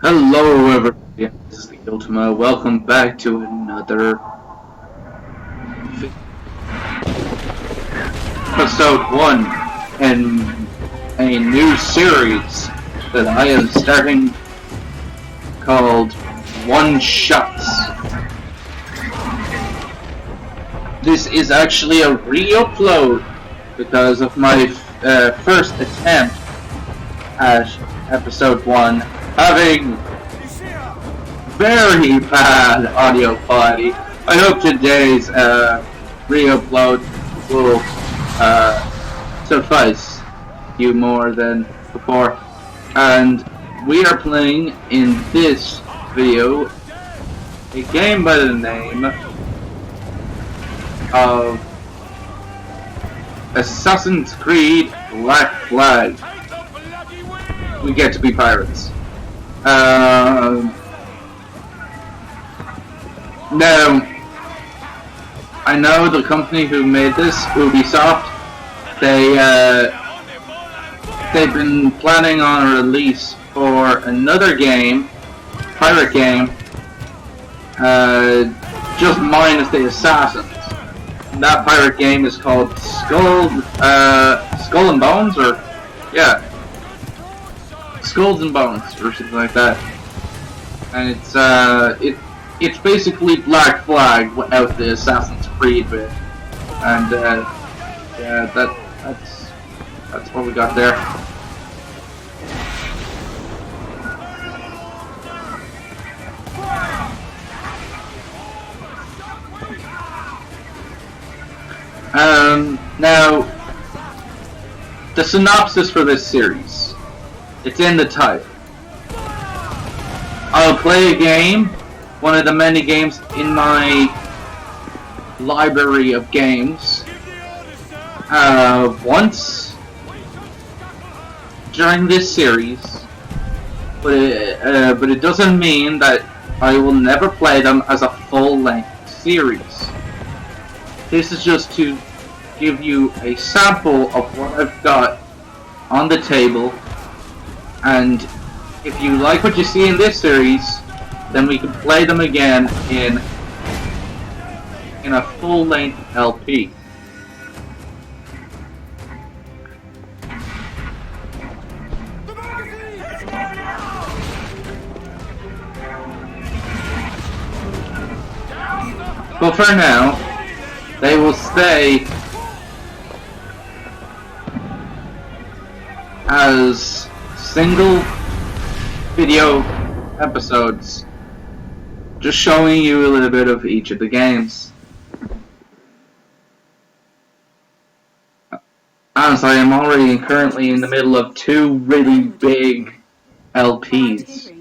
Hello everybody, this is the Ultima. Welcome back to another episode 1 in a new series that I am starting called One Shots. This is actually a re-upload because of my first attempt at episode 1 having very bad audio quality. I hope today's re-upload will suffice you more than before. And we are playing in this video a game by the name of Assassin's Creed Black Flag. We get to be pirates. Now, I know the company who made this, Ubisoft, they've been planning on a release for another game, pirate game, just minus the assassins. That pirate game is called Skull and Bones, or yeah, Skulls and Bones, or something like that. And it's basically Black Flag without the Assassin's Creed bit, and yeah, that's what we got there. Now, the synopsis for this series, it's in the title. I'll play a game, one of the many games in my library of games, once during this series, but it doesn't mean that I will never play them as a full-length series. This is just to give you a sample of what I've got on the table, and if you like what you see in this series, then we can play them again in a full-length LP. But for now, they will stay as single video episodes, just showing you a little bit of each of the games. Honestly, I'm already currently in the middle of two really big LPs,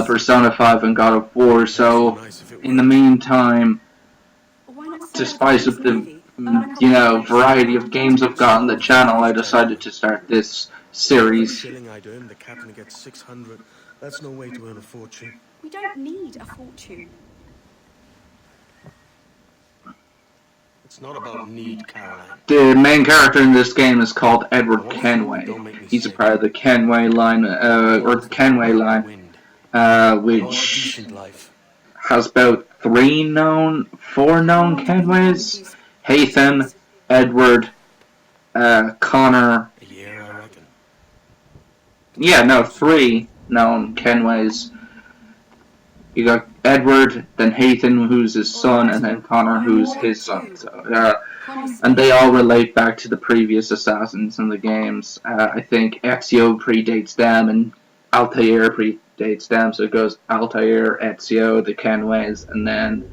Persona 5 and God of War, so in the meantime, to spice up the variety of games I've got on the channel, I decided to start this series. Shilling I'd earn, the captain gets 600. That's no way to earn a fortune. We don't need a fortune. It's not about need, Caroline. The main character in this game is called Edward Kenway. He's a part of the Kenway line, which has about four known Kenways. Haytham, Edward, Connor. Yeah, no, 3 known Kenways. You got Edward, then Haytham, who's his son, and then Connor, who's his son. So, and they all relate back to the previous assassins in the games. I think Ezio predates them, and Altair predates them, so it goes Altair, Ezio, the Kenways, and then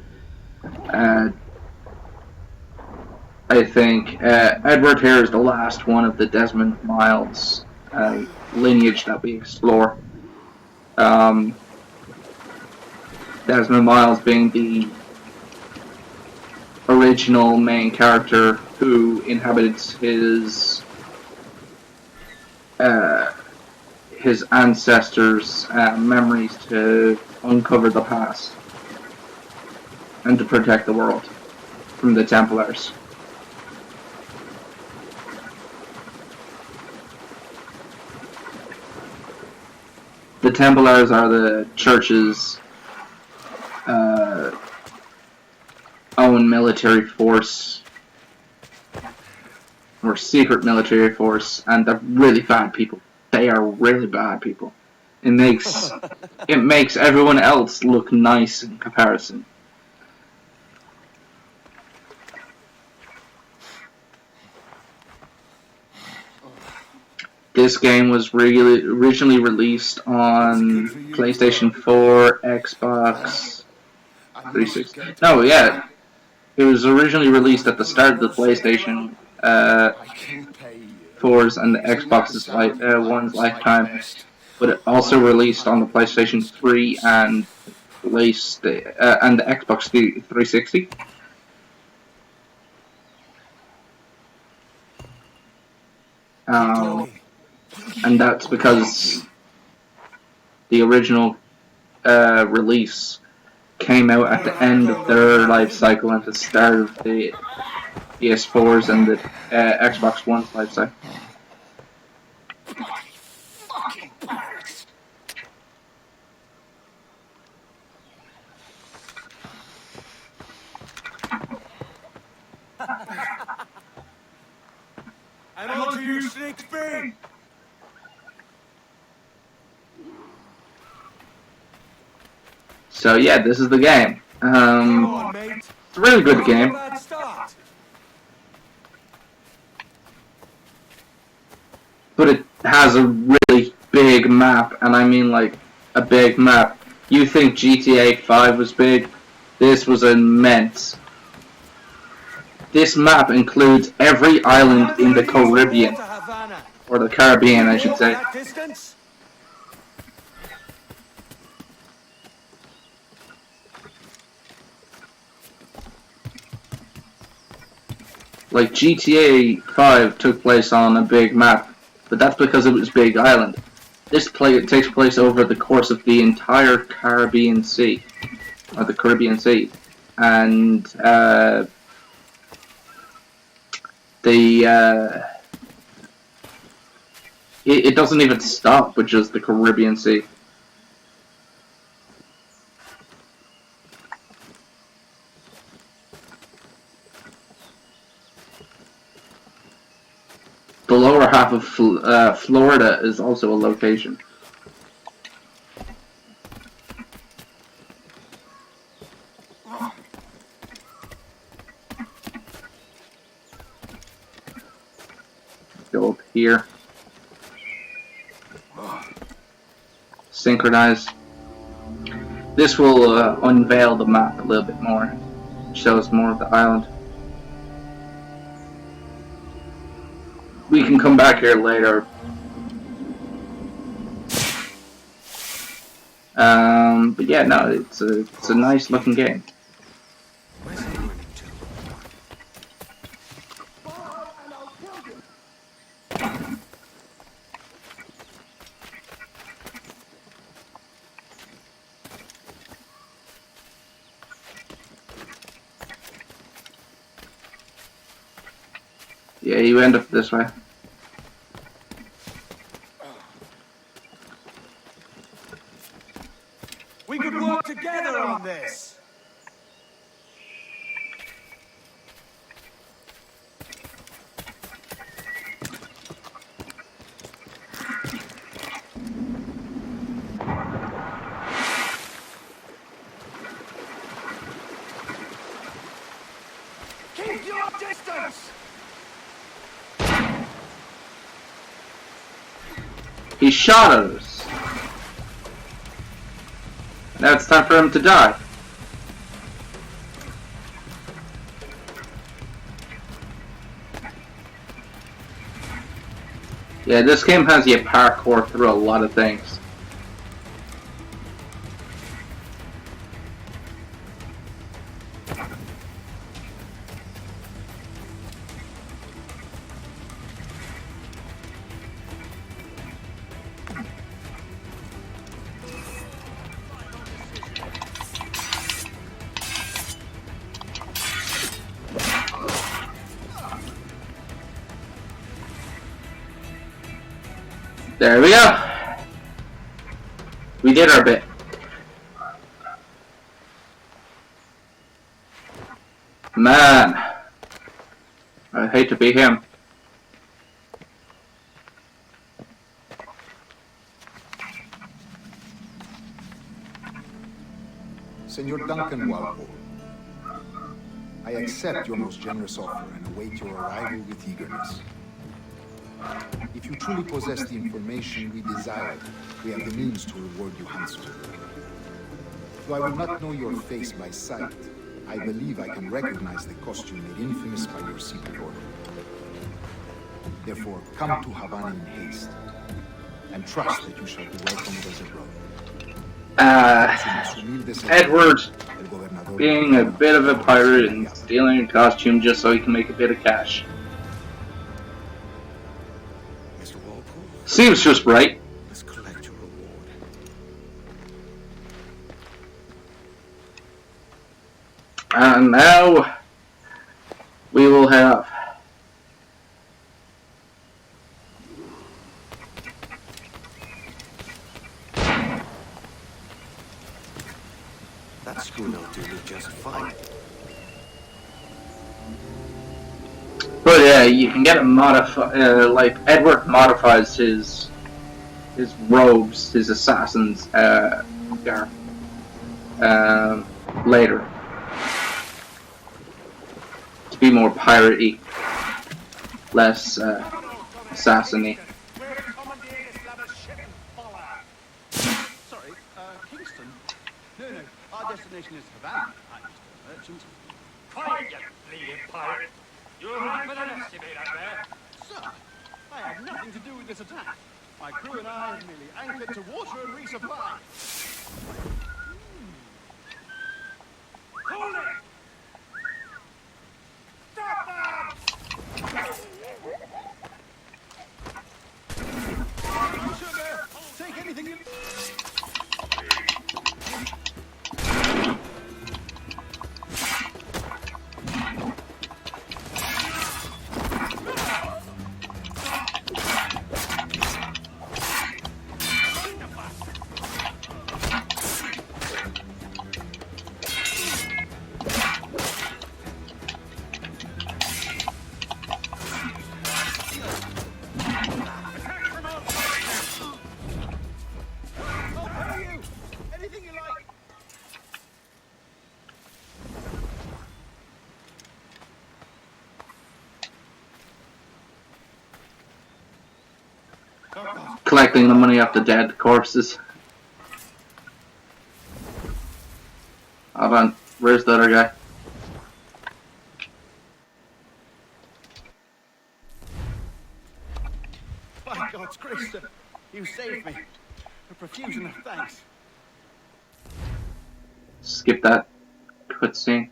I think Edward here is the last one of the Desmond Miles lineage that we explore. Desmond Miles being the original main character who inhabits his ancestors' memories to uncover the past and to protect the world from the Templars. The Templars are the church's own military force, or secret military force, and they're really bad people. They are really bad people. It makes everyone else look nice in comparison. This game was originally released on PlayStation 4, Xbox 360. No, yeah. It was originally released at the start of the PlayStation 4's and the Xbox One's lifetime, but it also released on the PlayStation 3 and the Xbox 360. And that's because the original release came out at the end of their life cycle and the start of the PS4's and the Xbox One's life cycle. And on to you, 6B! So yeah, this is the game. It's a really good game. But it has a really big map, and I mean like a big map. You think GTA 5 was big? This was immense. This map includes every island in the Caribbean, or the Caribbean, I should say. Like GTA 5 took place on a big map, but that's because it was Big Island. This takes place over the course of the entire Caribbean Sea, or the Caribbean Sea, and it doesn't even stop with just the Caribbean Sea. The lower half of Florida is also a location. Go up here. Synchronize. This will unveil the map a little bit more. Shows more of the island. We can come back here later. But yeah, no, it's a nice looking game. Yeah, you end up this way. We could work together on this. Keep your distance. He shot at us. Now it's time for him to die. Yeah, this game has you parkour through a lot of things. There we go. We did our bit. Man, I hate to be him. Senor Duncan Walpole, I accept your most generous offer and await your arrival with eagerness. If you truly possess the information we desire, we have the means to reward you handsomely. Though I will not know your face by sight, I believe I can recognize the costume made infamous by your secret order. Therefore, come to Havana in haste, and trust that you shall be welcomed as a brother. Edward being a bit of a pirate and stealing a costume just so he can make a bit of cash. Mr. Walpole, Seems just right. let's collect your reward. And now we will have That schooner will do me just fine. but yeah, you can get it modified. Like Edward modifies his robes, his assassin's later to be more piratey, less assassin-y. Sorry, Kingston? No, our destination is Havana, Mr. Merchant. Quiet, you bleeding pirate! You're right for the nest you made out there. Sir, I had nothing to do with this attack. My crew and I have merely anchored to water and resupply. Hold it! Stop them! Sugar, take anything you... Collecting the money off the dead corpses. Hold on, where's the other guy? By God's grace, sir, you saved me. A profusion of thanks. Skip that cutscene.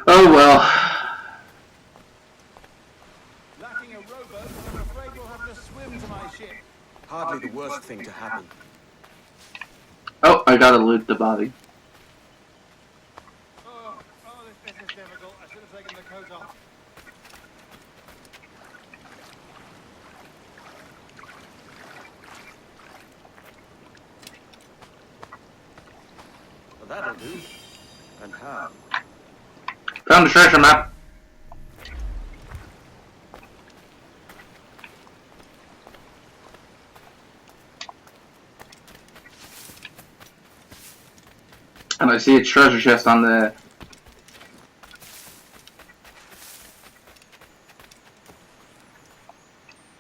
Oh well. Lacking a rowboat, I'm afraid we'll have to swim to my ship. Hardly the worst thing to happen. Oh, I gotta loot the body. Oh, this bit is difficult. I should have taken the coat off. Well, that'll do. And how? Found the treasure map. And I see a treasure chest on the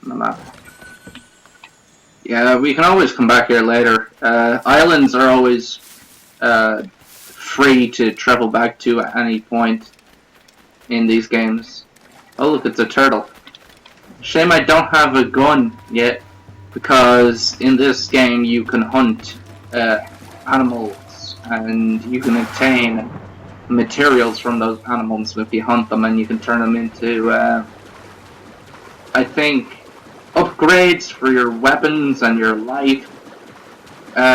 map. Yeah, we can always come back here later. Islands are always free to travel back to at any point in these games. Oh look, it's a turtle. Shame I don't have a gun yet, because in this game you can hunt animals and you can obtain materials from those animals if you hunt them, and you can turn them into I think upgrades for your weapons and your life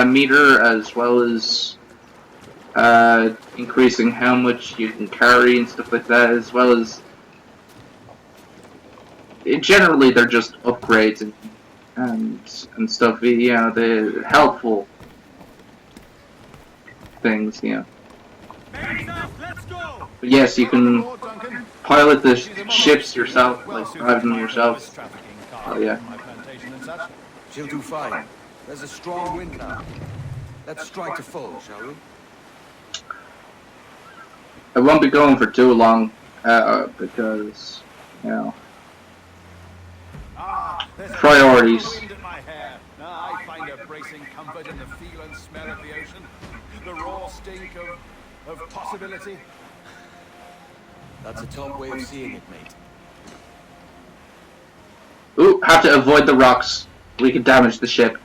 meter, as well as increasing how much you can carry and stuff like that, as well as generally they're just upgrades and stuff. You know, the helpful things. You know. Let's go! But yes, you can Lord Duncan. pilot the ships yourself, like drive them yourself. Oh yeah. My plantation and such. She'll do fine. There's a strong wind now. Let's strike to full, shall we? I won't be going for too long, because, you know, There's a priorities. wind in my hair. I find a bracing comfort in the feel and smell of the ocean. The raw stink of possibility. That's a top way of seeing it, mate. Ooh, have to avoid the rocks. We could damage the ship.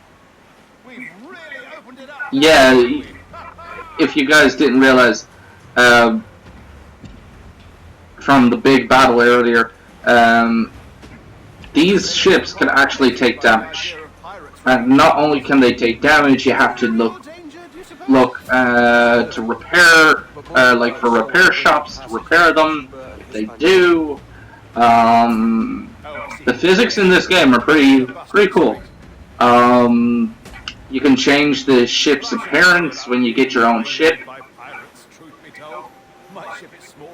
We've really opened it up. Yeah, if you guys didn't realize, from the big battle earlier, these ships can actually take damage. And not only can they take damage, you have to look to repair, like for repair shops to repair them. They do. The physics in this game are pretty cool. You can change the ship's appearance when you get your own ship. By pirates, truth be told. My ship is small,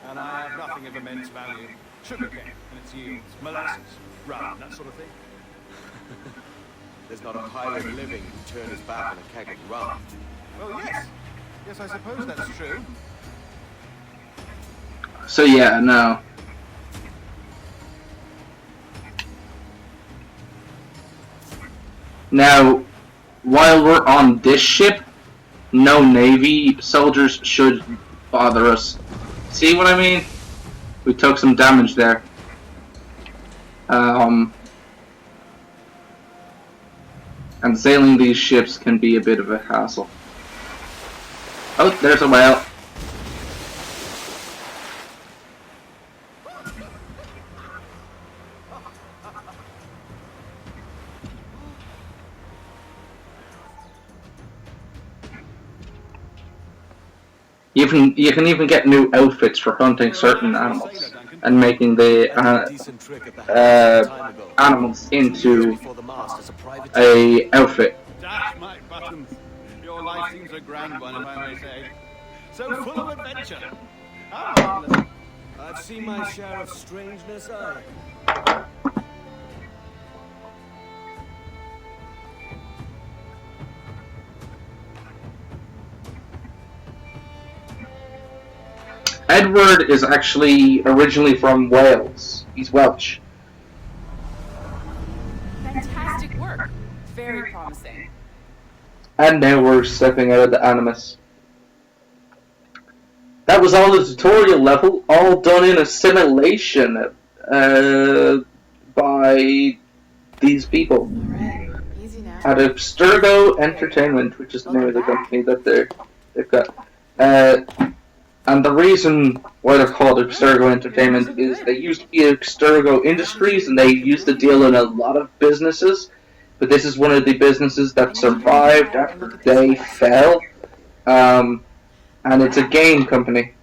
and I have nothing of immense value. Sugarcane and its yields, molasses, rum, that sort of thing. There's not a pirate living who turned his back on a keg of rum. Well, yes. Yes, I suppose that's true. So yeah, no. Now, while we're on this ship, no Navy soldiers should bother us. See what I mean? We took some damage there. And sailing these ships can be a bit of a hassle. Oh, there's a whale. You can even get new outfits for hunting certain animals and making the Decent trick at the house some time ago. animals into Before the mast as a private a outfit. Dash my buttons. Your life seems a grand one, if I may say. So full of adventure. How marvelous. I've seen my share of strangeness, I. Edward is actually originally from Wales. He's Welsh. Fantastic work. Very promising. And now we're stepping out of the Animus. That was all the tutorial level, all done in a simulation by these people Alright, easy now. at Abstergo Entertainment, which is the name of the company that they've got. And the reason why they're called Abstergo Entertainment is they used to be Abstergo Industries, and they used to deal in a lot of businesses, but this is one of the businesses that survived after they fell. And it's a game company.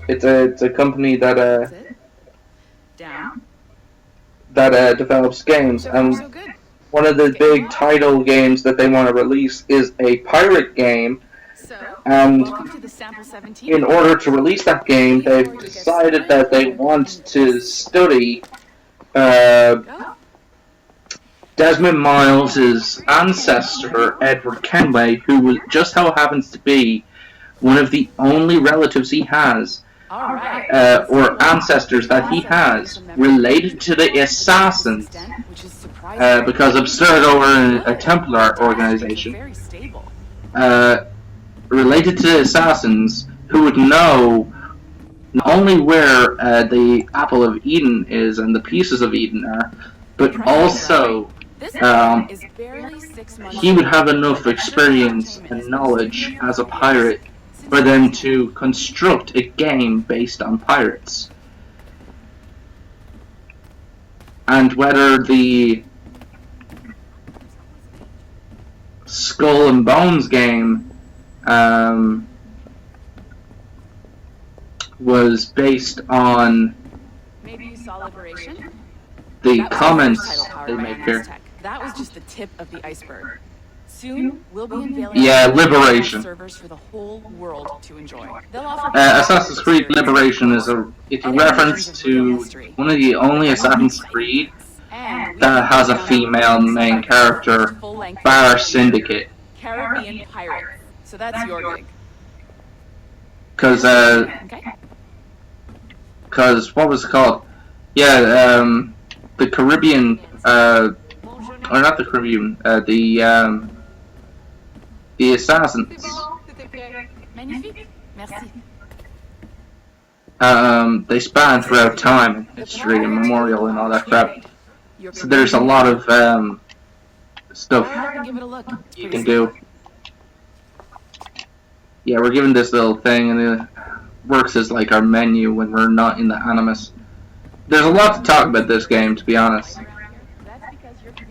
It's a company that That's it. Down. develops games, So far, and so good. one of the big title games that they want to release is a pirate game. So, And welcome to the Sample 17. in order to release that game, they've decided that they want to study Go. Desmond Miles' ancestor, Edward Kenway, who just so happens to be one of the only relatives he has, All right. or ancestors that he has, related to the Assassins, Which is surprising. because Abstergo are a Templar organization, Very stable. related to the Assassins, who would know not only where the Apple of Eden is and the pieces of Eden are, but also This is barely 6 months. he would have enough experience and knowledge as a pirate for them to construct a game based on pirates. And whether the Skull and Bones game was based on Maybe you saw Liberation? the That was comments the first title they powered by make Animus here. Tech. That was just the tip of the iceberg. Soon, we'll be unveiling Yeah, Liberation. servers for the whole world to enjoy. They'll offer Assassin's Creed Liberation is a reference to one of the only Assassin's Creed that has a female main character, bar Syndicate. Caribbean Pirates. So that's your gig. Cause Okay. what was it called? Yeah, the Caribbean, or not the Caribbean, the Assassins. Magnifique. Merci. They span throughout time and history and memorial and all that crap. Your So there's a lot of, stuff Give it a look. It's you pretty can do. Yeah, we're given this little thing, and it works as like our menu when we're not in the Animus. There's a lot to talk about this game, to be honest.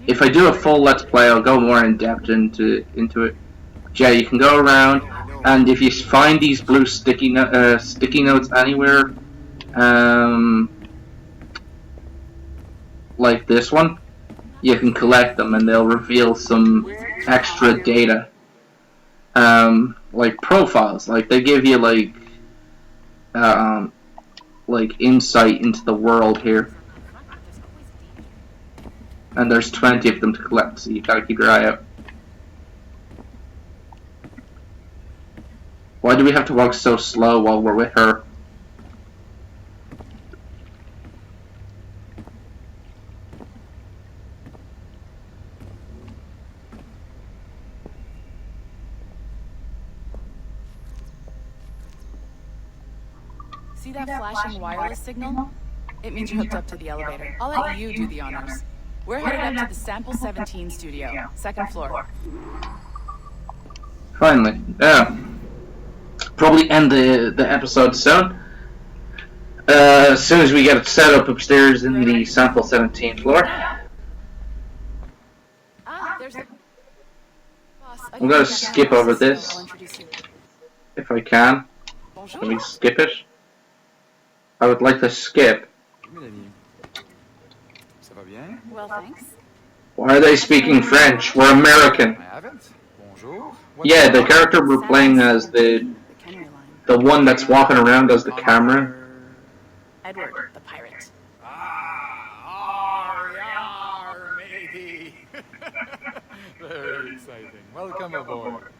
If I do a full Let's Play, I'll go more in depth into it. Yeah, you can go around, and if you find these blue sticky notes anywhere, like this one, you can collect them, and they'll reveal some extra data. Like profiles, like they give you like insight into the world here. And there's 20 of them to collect, so you gotta keep your eye out. Why do we have to walk so slow while we're with her? See that flashing wireless signal? It means you're hooked up to the elevator. I'll let you do the honors. We're headed up to the Sample 17 studio, second floor. Finally, yeah. Probably end the episode soon. As soon as we get it set up upstairs in the Sample 17 floor. There's the boss. I'm gonna skip over this. I'll introduce you. If I can. Bonjour. Can we skip it? I would like to skip. Mélanie, ça va bien? Well, thanks. Why are they speaking French? We're American. I haven't. Bonjour. Yeah, the character we're playing as the Kenry line. one that's walking around as the camera. Edward, the pirate. Yar, matey. Very exciting. Welcome aboard.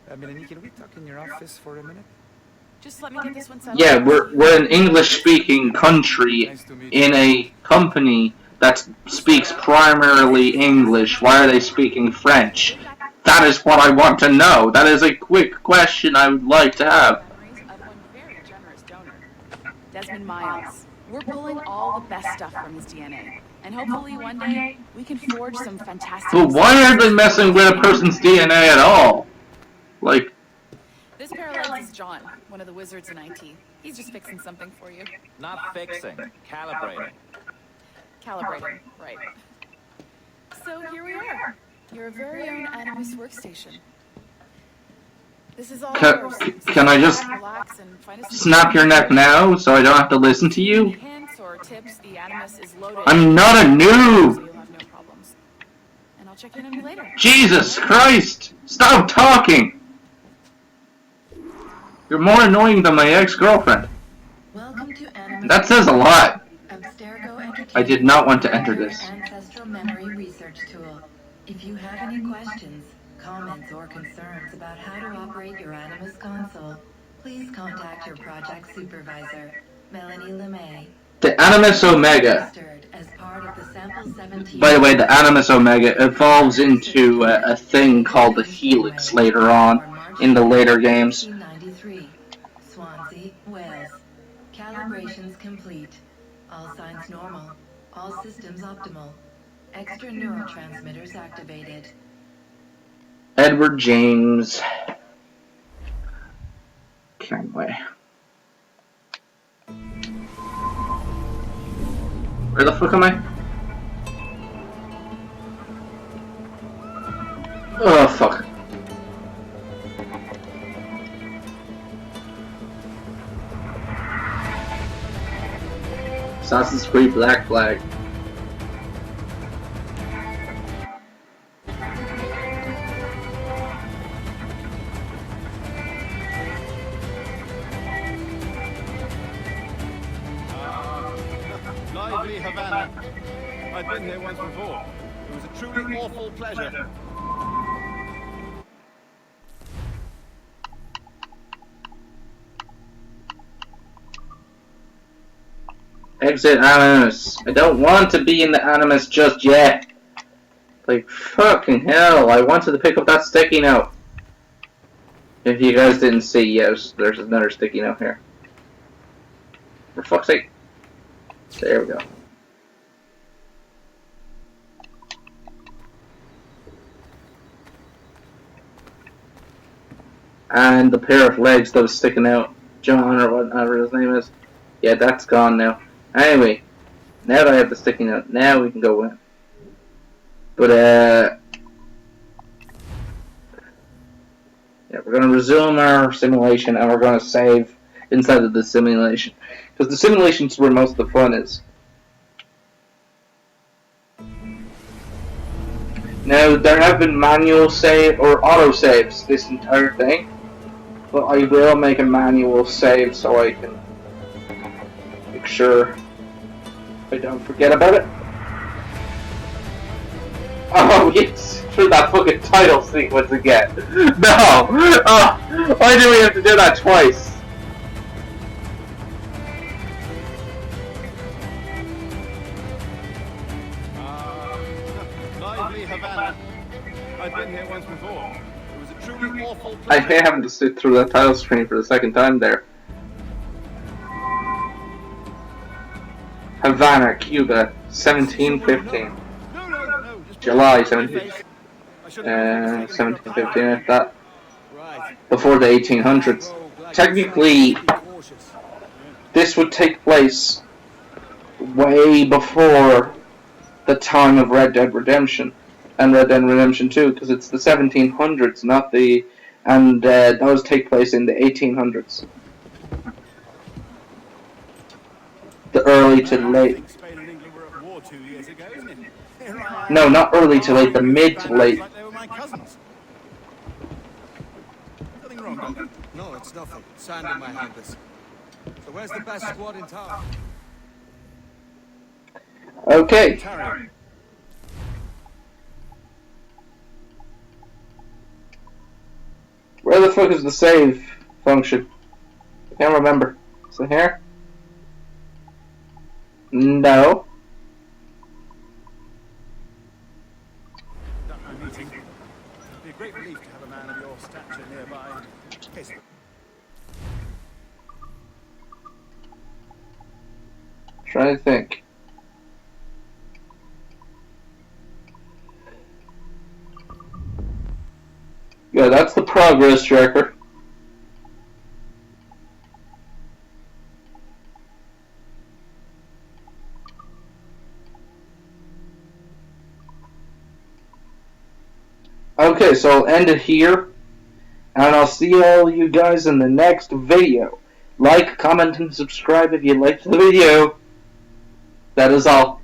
Mélanie, can we talk in your office for a minute? Just let me get this one settled. Yeah, we're an English-speaking country in a company that speaks primarily English. Why are they speaking French? That is what I want to know. That is a quick question I would like to have. Memories of one very generous donor, Desmond Miles. We're pulling all the best stuff from his DNA. And hopefully one day, we can forge some fantastic... But why aren't they messing with a person's DNA at all? Like, This parallels is John, one of the wizards in IT. He's just fixing something for you. Not fixing, calibrating. Calibrating, right. So here we are. Your very own Animus workstation. This is all yours. can I just Relax and find a snap your neck now so I don't have to listen to you? Hints or tips, the Animus is loaded. I'm not a So noob! you'll have no problems. And I'll check in on you later. Jesus Christ! Stop talking! You're more annoying than my ex-girlfriend. Welcome to Animus. That says a lot. Abstergo Entertainment. I did not want to enter this. Ancestral memory research tool. If you have any questions, comments, or concerns about how to operate your Animus console, please contact your project supervisor, Melanie LeMay. The Animus Omega. Registered as part of the Sample 17. By the way, the Animus Omega evolves into a thing called the Helix later on, in the later games. 1993, Swansea, Wales. Calibrations complete. All signs normal. All systems optimal. Extra neurotransmitters activated. Edward James Kenway. Where the fuck am I? Oh fuck. Assassin's Creed Black Flag. Lively Havana. I've been here once before. It was a truly awful pleasure. Exit Animus. I don't want to be in the Animus just yet. Like, fucking hell, I wanted to pick up that sticky note. If you guys didn't see, yes, there's another sticky note here. For fuck's sake. There we go. And the pair of legs that was sticking out, John or whatever his name is, yeah, that's gone now. Anyway, now that I have the sticky note, now we can go in. But, yeah, we're going to resume our simulation and we're going to save inside of the simulation. Because the simulation's where most of the fun is. Now, there have been manual save or auto saves this entire thing. But I will make a manual save so I can make sure I don't forget about it. Oh, yes, for that fucking title sequence again. No! Oh, why do we have to do that twice? Lively Havana. I've been here once before. It was a truly awful I pleasure. having to sit through that title screen for the second time there. Havana, Cuba, 1715. No, just July put it on my 17, face. I should have 1715, if that. Right. Before the 1800s. Technically, this would take place way before the time of Red Dead Redemption and Red Dead Redemption 2, because it's the 1700s, not the... and those take place in the 1800s. The early to late... Spain and England were at war 2 years ago, isn't it? Here I am. No, not early to late, the mid to late. Like they were my cousins. Nothing wrong, Duncan? No, it's nothing. Sand in my hampers. So where's the best squad in town? Okay. Tarry. Where the fuck is the save function? I can't remember. Is it here? No. Duncan meeting. It'd be a great relief to have a man of your stature nearby. In case Trying to think. Yeah, that's the progress tracker. Okay, so I'll end it here, and I'll see all you guys in the next video. Like, comment, and subscribe if you liked the video. That is all.